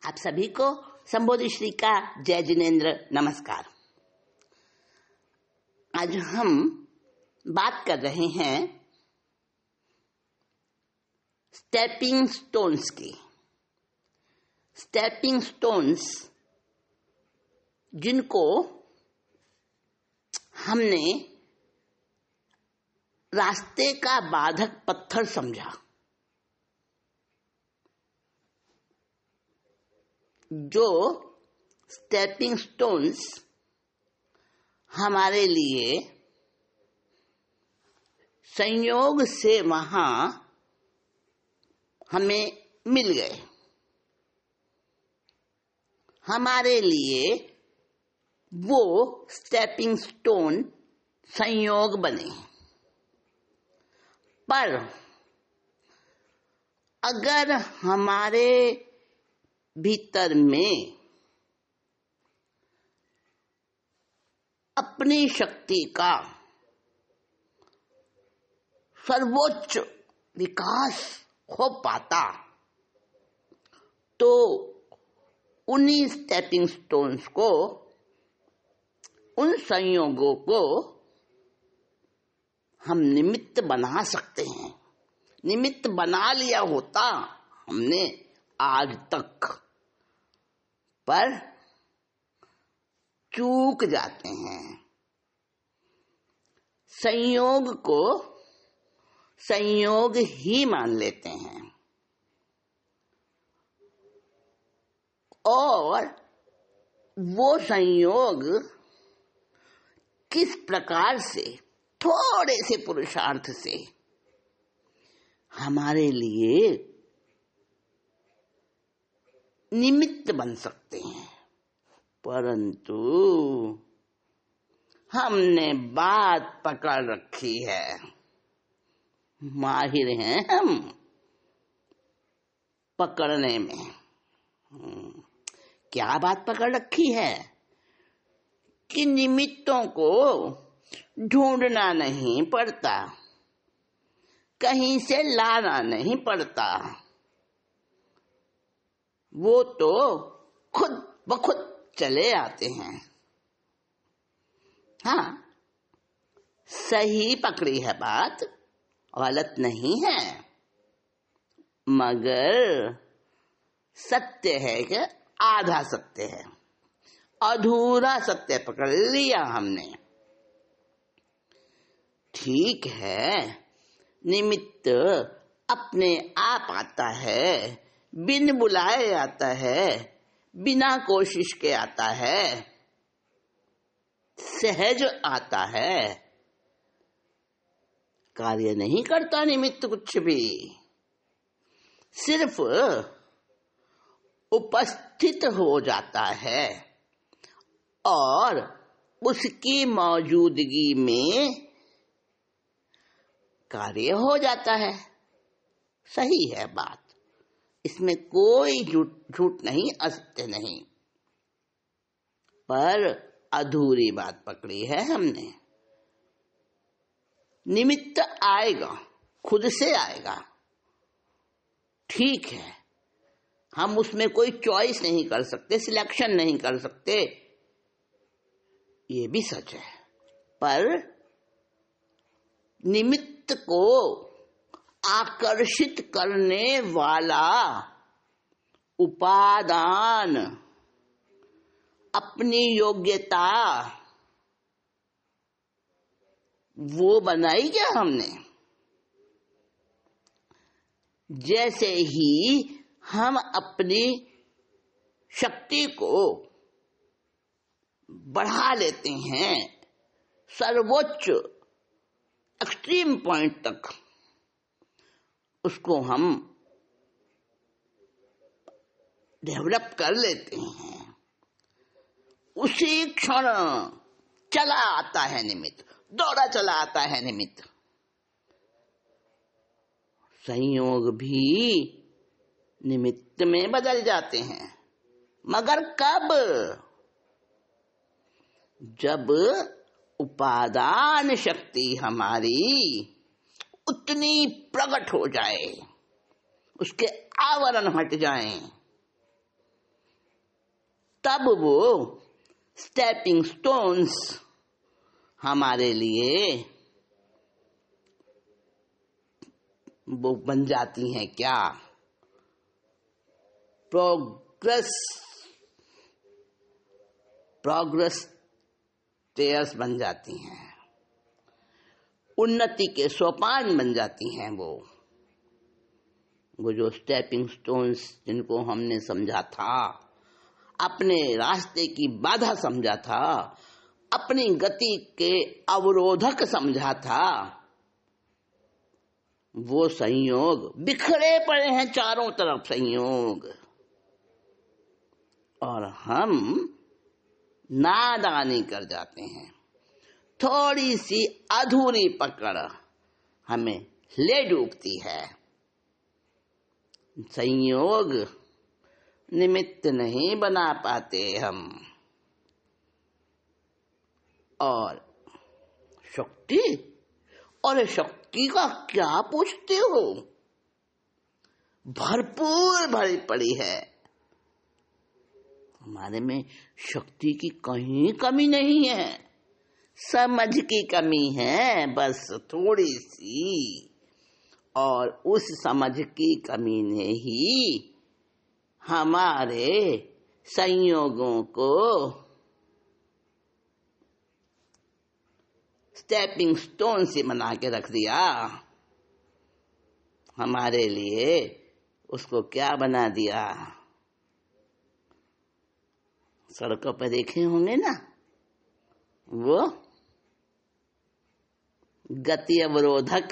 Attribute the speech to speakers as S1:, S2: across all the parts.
S1: आप सभी को संबोधि श्री का जय जिनेन्द्र नमस्कार। आज हम बात कर रहे हैं स्टेपिंग स्टोन्स की। स्टेपिंग स्टोन्स जिनको हमने रास्ते का बाधक पत्थर समझा, जो स्टेपिंग स्टोन्स हमारे लिए संयोग से वहां हमें मिल गए, हमारे लिए वो स्टेपिंग स्टोन संयोग बने। पर अगर हमारे भीतर में अपनी शक्ति का सर्वोच्च विकास हो पाता तो उन्हीं स्टेपिंग स्टोन्स को, उन संयोगों को हम निमित्त बना सकते हैं। निमित्त बना लिया होता हमने आज तक, पर चूक जाते हैं। संयोग को संयोग ही मान लेते हैं और वो संयोग किस प्रकार से थोड़े से पुरुषार्थ से हमारे लिए निमित्त बन सकते हैं। परंतु हमने बात पकड़ रखी है, माहिर हैं हम पकड़ने में। क्या बात पकड़ रखी है कि निमित्तों को ढूंढना नहीं पड़ता, कहीं से लाना नहीं पड़ता, वो तो खुद ब खुद चले आते हैं। हाँ, सही पकड़ी है बात, गलत नहीं है, मगर सत्य है कि आधा सत्य है, अधूरा सत्य पकड़ लिया हमने। ठीक है, निमित्त अपने आप आता है, बिन बुलाए आता है, बिना कोशिश के आता है, सहज आता है। कार्य नहीं करता निमित्त कुछ भी, सिर्फ उपस्थित हो जाता है और उसकी मौजूदगी में कार्य हो जाता है। सही है बात, इसमें कोई झूठ नहीं, असत्य नहीं, पर अधूरी बात पकड़ी है हमने। निमित्त आएगा, खुद से आएगा, ठीक है, हम उसमें कोई चॉइस नहीं कर सकते, सिलेक्शन नहीं कर सकते, ये भी सच है। पर निमित्त को आकर्षित करने वाला उपादान, अपनी योग्यता, वो बनाई क्या हमने। जैसे ही हम अपनी शक्ति को बढ़ा लेते हैं सर्वोच्च एक्सट्रीम पॉइंट तक, उसको हम डेवलप कर लेते हैं, उसी क्षण चला आता है निमित्त, दौड़ा चला आता है निमित्त। संयोग भी निमित्त में बदल जाते हैं, मगर कब? जब उपादान शक्ति हमारी उतनी प्रकट हो जाए, उसके आवरण हट जाएं, तब वो स्टेपिंग स्टोन्स हमारे लिए वो बन जाती हैं क्या? प्रोग्रेस स्टेयर्स बन जाती हैं, उन्नति के सोपान बन जाती हैं। वो जो स्टेपिंग स्टोन्स जिनको हमने समझा था, अपने रास्ते की बाधा समझा था, अपनी गति के अवरोधक समझा था, वो संयोग बिखरे पड़े हैं चारों तरफ संयोग, और हम नादानी कर जाते हैं। थोड़ी सी अधूरी पकड़ हमें ले डूबती है। संयोग निमित्त नहीं बना पाते हम। और शक्ति, और शक्ति का क्या पूछते हो? भरपूर भरी पड़ी है। हमारे में शक्ति की कहीं कमी नहीं है, समझ की कमी है बस थोड़ी सी। और उस समझ की कमी ने ही हमारे संयोगों को स्टेपिंग स्टोन से बना के रख दिया। हमारे लिए उसको क्या बना दिया? सड़कों पर देखे होंगे ना, वो गति अवरोधक,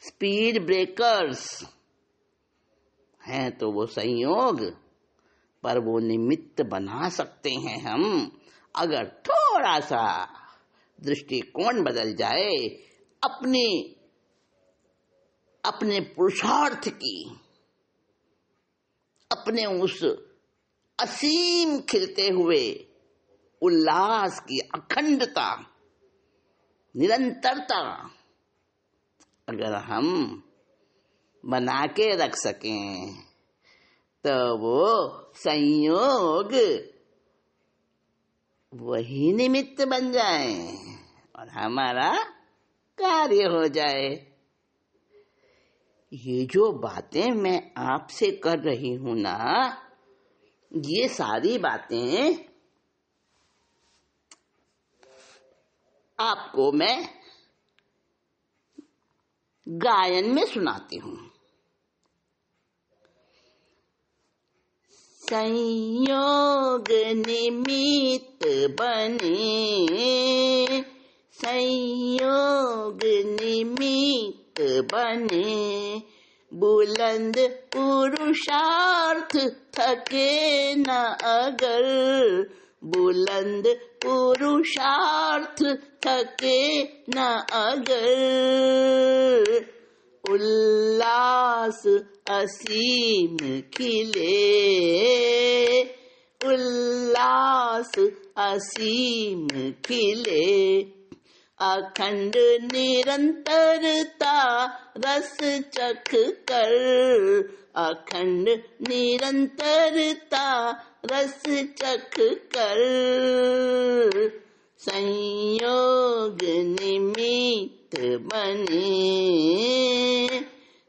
S1: स्पीड ब्रेकर्स हैं तो वो संयोग, पर वो निमित्त बना सकते हैं हम, अगर थोड़ा सा दृष्टिकोण बदल जाए, अपने पुरुषार्थ की, अपने उस असीम खिलते हुए उल्लास की अखंडता, निरंतरता अगर हम बना के रख सकें, तो वो संयोग वही निमित्त बन जाए और हमारा कार्य हो जाए। ये जो बातें मैं आपसे कर रही हूं ना, ये सारी बातें आपको मैं गायन में सुनाती हूं। संयोग निमित्त बने, संयोग निमित्त बने, बुलंद पुरुषार्थ थके न अगर, बुलंद पुरुषार्थ थके न अगर, उल्लास असीम खिले, उल्लास असीम खिले, अखंड निरंतरता रस चख कर, अखंड निरंतरता रस चख कर, संयोग निमित्त बने,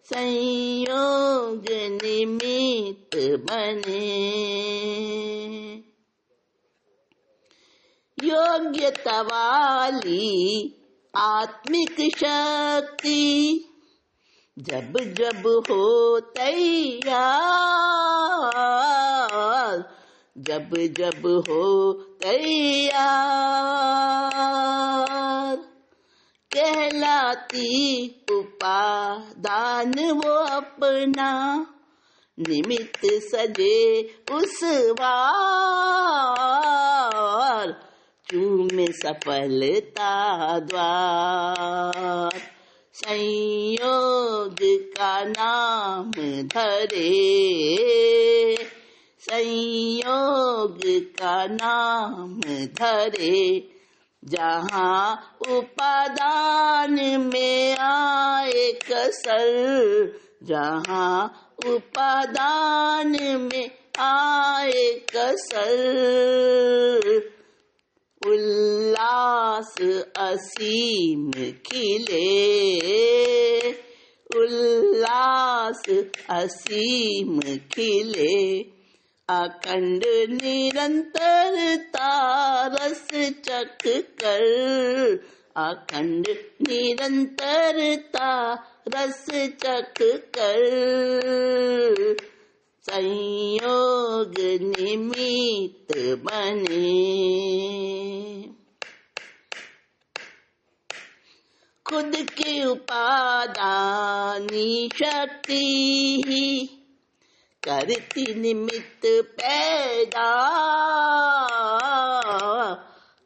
S1: संयोग निमित्त बने। योग्यता वाली आत्मिक शक्ति जब जब हो तैयार, जब जब हो तैयार, कहलाती उपादान वो अपना, निमित्त सजे उस वार, चूमे सफलता द्वार, संयोग का नाम धरे, संयोग का नाम धरे, जहाँ उपादान में आए कसर, जहाँ उपादान में आए कसर, उल्लास असीम खिले, उल्लास असीम खिले, अखंड निरंतरता रस चख कर, अखंड निरंतरता रस चख कर, संयोग निमित्त बने। खुद की उपादानी शक्ति ही करती निमित्त पैदा,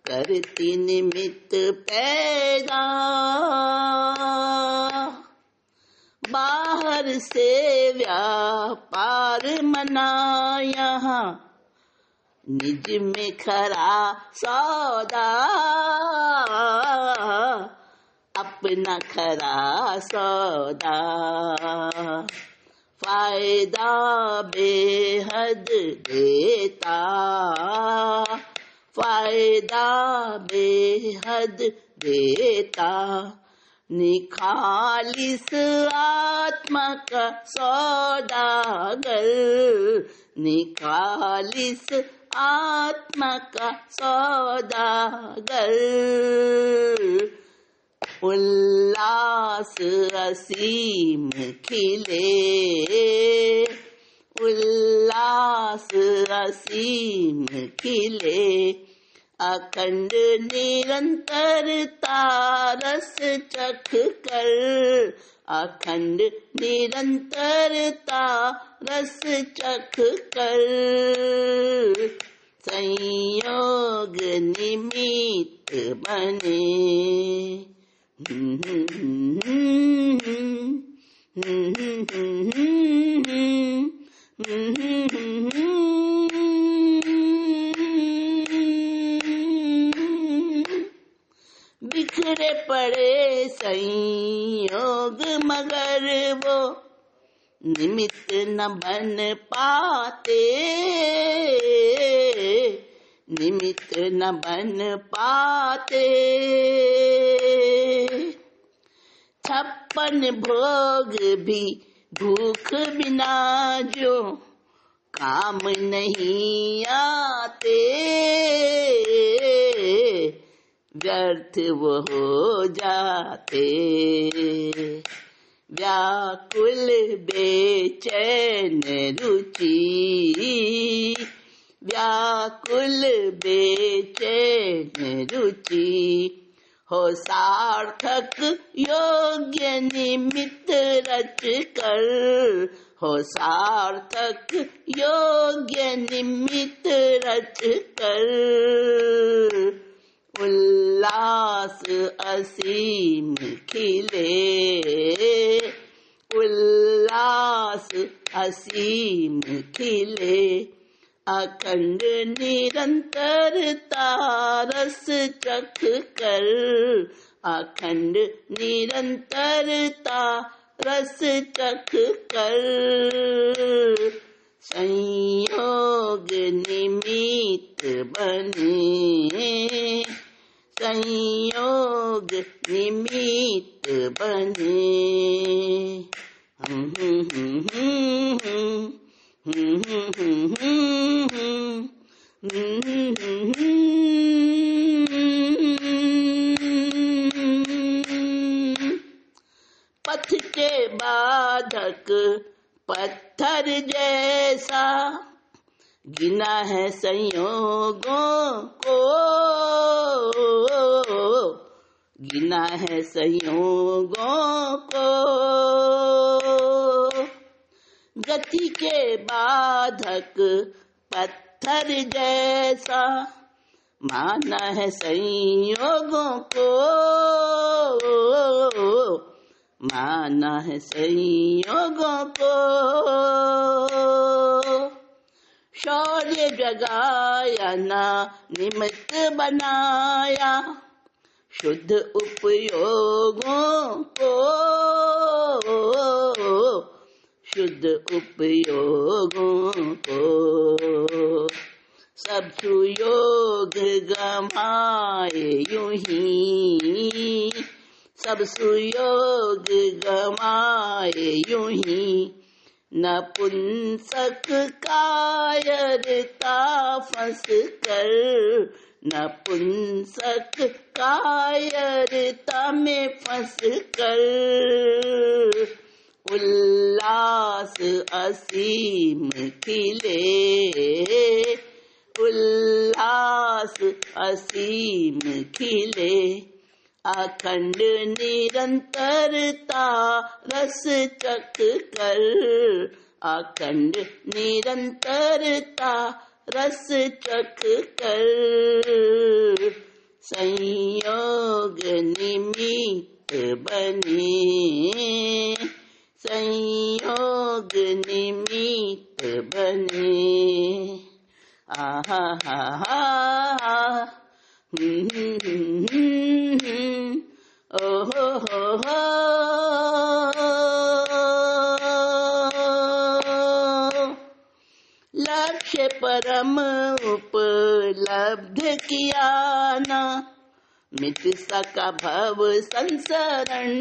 S1: करती निमित्त पैदा, बाहर से व्यापार मना यहाँ, निज में खरा सौदा, अपना खरा सौदा, फायदा बेहद देता, फायदा बेहद देता, निखालिस आत्मा का सौदागर, निखालिस आत्मा का सौदागर, उल्लास असीम खिले, उल्लास असीम खिले, अखंड निरंतरता रस चख कर, अखंड निरंतरता रस चख कर, संयोग निमित्त बने। बिखरे पड़े संयोग मगर वो निमित्त न बन पाते, निमित्त न बन पाते, 56 भोग भी भूख बिना जो काम नहीं आते, व्यर्थ वो हो जाते, व्याकुल बेचैन रुचि, व्याकुल बेचैन रुचि, हो सार्थक योग्य निमित्त रच कर, हो सार्थक योग्य निमित्त रच कर, उल्लास असीम खिले, उल्लास असीम खिले, अखंड निरंतरता रस चख कर, अखंड निरंतरता रस चख कर, संयोग निमित्त बने, संयोग निमित्त बने। पथ के बाधक पत्थर जैसा गिना है संयोगों को, गिना है संयोगों को, गति के बाधक पत्थर जैसा माना है संयोगों को, माना है संयोगों को, शौर्य जगाया ना निमित्त बनाया, शुद्ध उपयोगों को, शुद्ध उपयोगों को सब सुयोग गमाए यूं ही, सब सुयोग गमाए यूं ही। नपुंसक कायरता फंस कर, नपुंसक कायरता में फंस कर, उल्लास असीम खिले, उल्लास असीम खिले। अखंड निरंतरता रस चख कर, अखंड निरंतरता रस चख कर, संयोग निमित्त बने, संयोग निमित्त बने। आहा हा हा, ओहो हो, लक्ष्य परम उपलब्ध किया ना, मिट सका भव संसरण,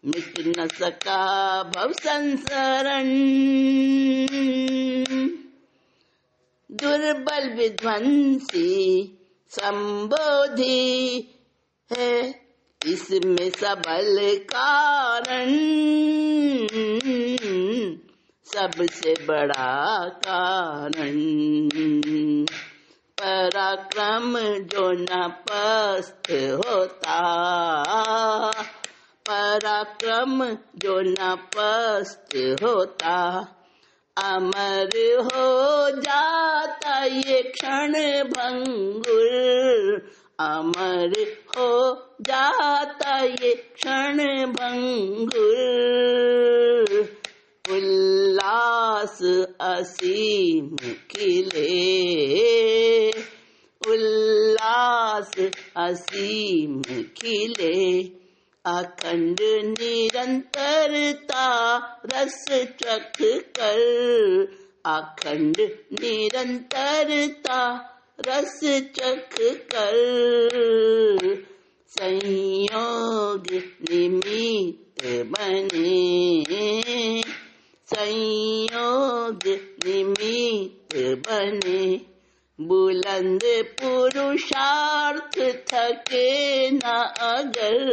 S1: मिट न सका भव संसरण। दुर्बल विध्वंसी संबोधि है, इसमें सबल कारण, सबसे बड़ा कारण। पराक्रम जो न पस्त होता, पराक्रम जो न पस्त होता, अमर हो जाता ये क्षण भंगुर, अमर हो जाता ये क्षण भंगुर। उल्लास असीम खिले, उल्लास असीम खिले। अखंड निरंतरता रस चख कर, अखंड निरंतरता रस चख कर, संयोग निमित्त बने, संयोग निमित्त बने। बुलंद पुरुषार्थ थके न अगर,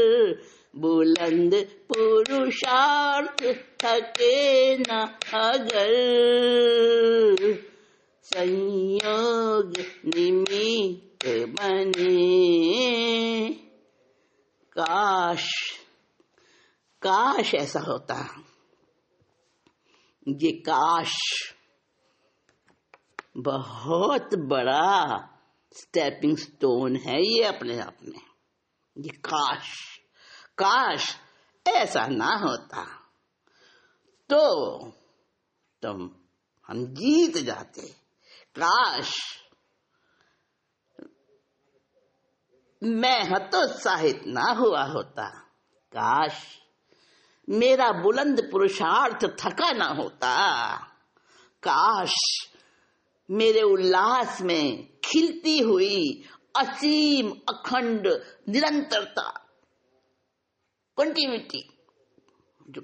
S1: बुलंद पुरुषार्थ थके न अगर, संयोग निमित्त बने। काश, काश ऐसा होता। ये काश बहुत बड़ा स्टेपिंग स्टोन है ये अपने आप में। ये काश, काश ऐसा ना होता तो हम जीत जाते। काश मैं हतोत्साहित ना हुआ होता, काश मेरा बुलंद पुरुषार्थ थका ना होता, काश मेरे उल्लास में खिलती हुई असीम अखंड निरंतरता कंटिन्यूटी जो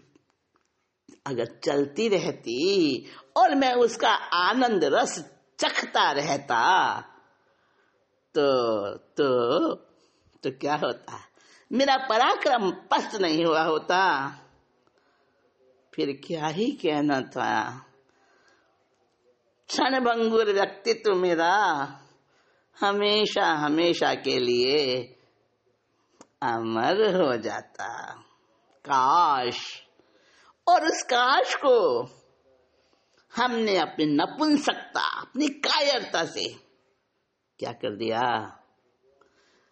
S1: अगर चलती रहती और मैं उसका आनंद रस चखता रहता तो क्या होता, मेरा पराक्रम पस्त नहीं हुआ होता, फिर क्या ही कहना था। क्षणभंगुर व्यक्तित्व मेरा हमेशा हमेशा के लिए अमर हो जाता। काश, और उस काश को हमने अपनी नपुंसकता, अपनी कायरता से क्या कर दिया।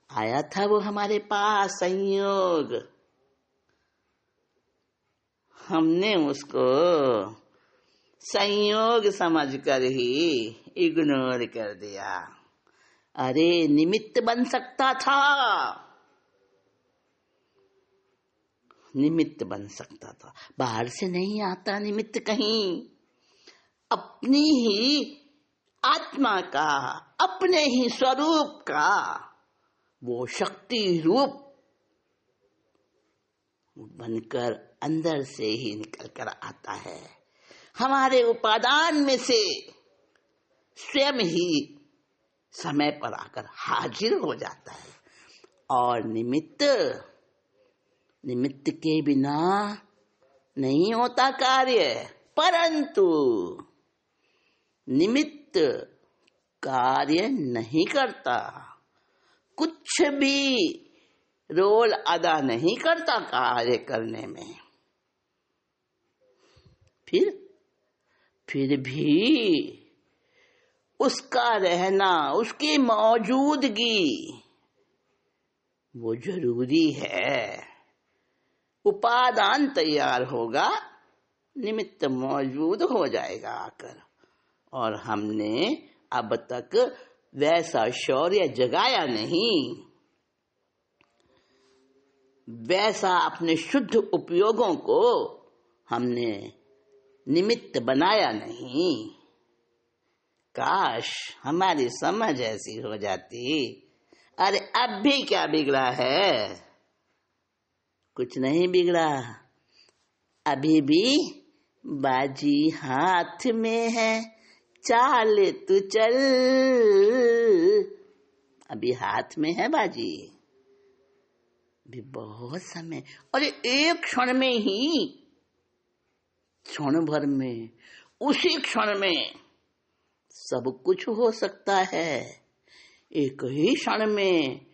S1: आया था वो हमारे पास संयोग, हमने उसको संयोग समझकर ही इग्नोर कर दिया। अरे निमित्त बन सकता था, निमित्त बन सकता था। बाहर से नहीं आता निमित्त, कहीं अपनी ही आत्मा का, अपने ही स्वरूप का वो शक्ति रूप बनकर अंदर से ही निकल कर आता है। हमारे उपादान में से स्वयं ही समय पर आकर हाजिर हो जाता है। और निमित्त के बिना नहीं होता कार्य, परंतु निमित्त कार्य नहीं करता, कुछ भी रोल अदा नहीं करता कार्य करने में। फिर भी उसका रहना, उसकी मौजूदगी वो जरूरी है। उपादान तैयार होगा, निमित्त मौजूद हो जाएगा आकर। और हमने अब तक वैसा शौर्य जगाया नहीं, वैसा अपने शुद्ध उपयोगों को हमने निमित्त बनाया नहीं। काश हमारी समझ ऐसी हो जाती। अरे अब भी क्या बिगड़ा है? कुछ नहीं बिगड़ा, अभी भी बाजी हाथ में है, चाल तू चल। अभी हाथ में है बाजी, भी बहुत समय। और एक क्षण में ही, क्षण भर में, उसी क्षण में सब कुछ हो सकता है। एक ही क्षण में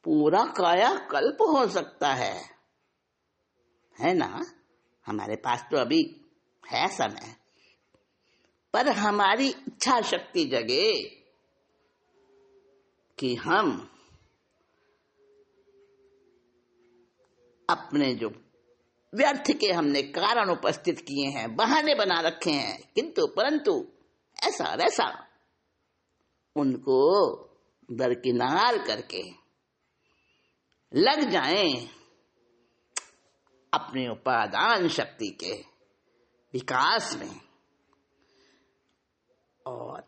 S1: पूरा कायाकल्प हो सकता है ना। हमारे पास तो अभी है समय, पर हमारी इच्छा शक्ति जगे कि हम अपने जो व्यर्थ के हमने कारण उपस्थित किए हैं, बहाने बना रखे हैं, किंतु परंतु ऐसा वैसा उनको दरकिनार करके लग जाएं अपने उपादान शक्ति के विकास में। और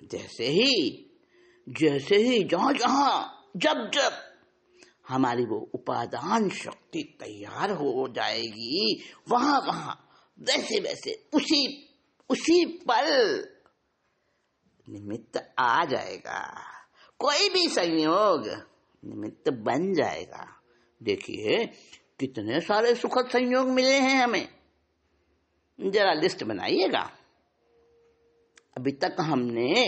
S1: जैसे ही जहां जहां जब जब हमारी वो उपादान शक्ति तैयार हो जाएगी, वहां वहां वैसे वैसे उसी पल निमित्त आ जाएगा। कोई भी संयोग निमित्त बन जाएगा। देखिए कितने सारे सुखद संयोग मिले हैं हमें, जरा लिस्ट बनाइएगा। अभी तक हमने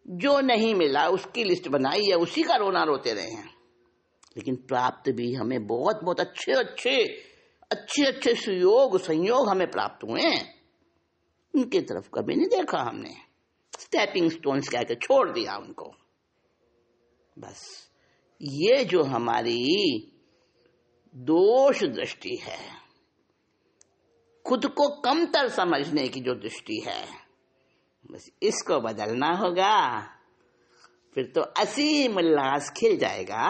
S1: जो नहीं मिला उसकी लिस्ट बनाई है, उसी का रोना रोते रहे हैं। लेकिन प्राप्त भी हमें बहुत बहुत अच्छे संयोग हमें प्राप्त हुए हैं, उनकी तरफ कभी नहीं देखा हमने। स्टेपिंग स्टोन्स कह के छोड़ दिया उनको। बस ये जो हमारी दोष दृष्टि है, खुद को कमतर समझने की जो दृष्टि है, बस इसको बदलना होगा। फिर तो असीम उल्लास खिल जाएगा,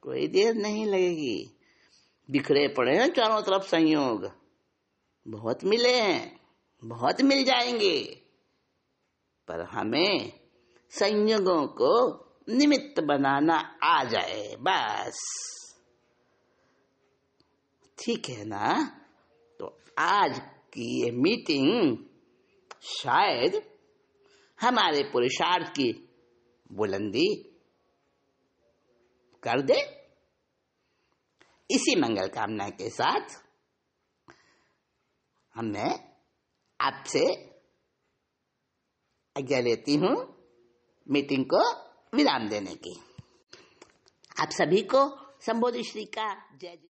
S1: कोई देर नहीं लगेगी। बिखरे पड़े हैं चारों तरफ संयोग, बहुत मिले हैं, बहुत मिल जाएंगे, पर हमें संयोगों को निमित्त बनाना आ जाए बस। ठीक है ना। तो आज की ये मीटिंग शायद हमारे पुरुषार्थ की बुलंदी कर दे। इसी मंगल कामना के साथ मैं आपसे आज्ञा लेती हूँ मीटिंग को विराम देने की। आप सभी को शंभो श्री का जय।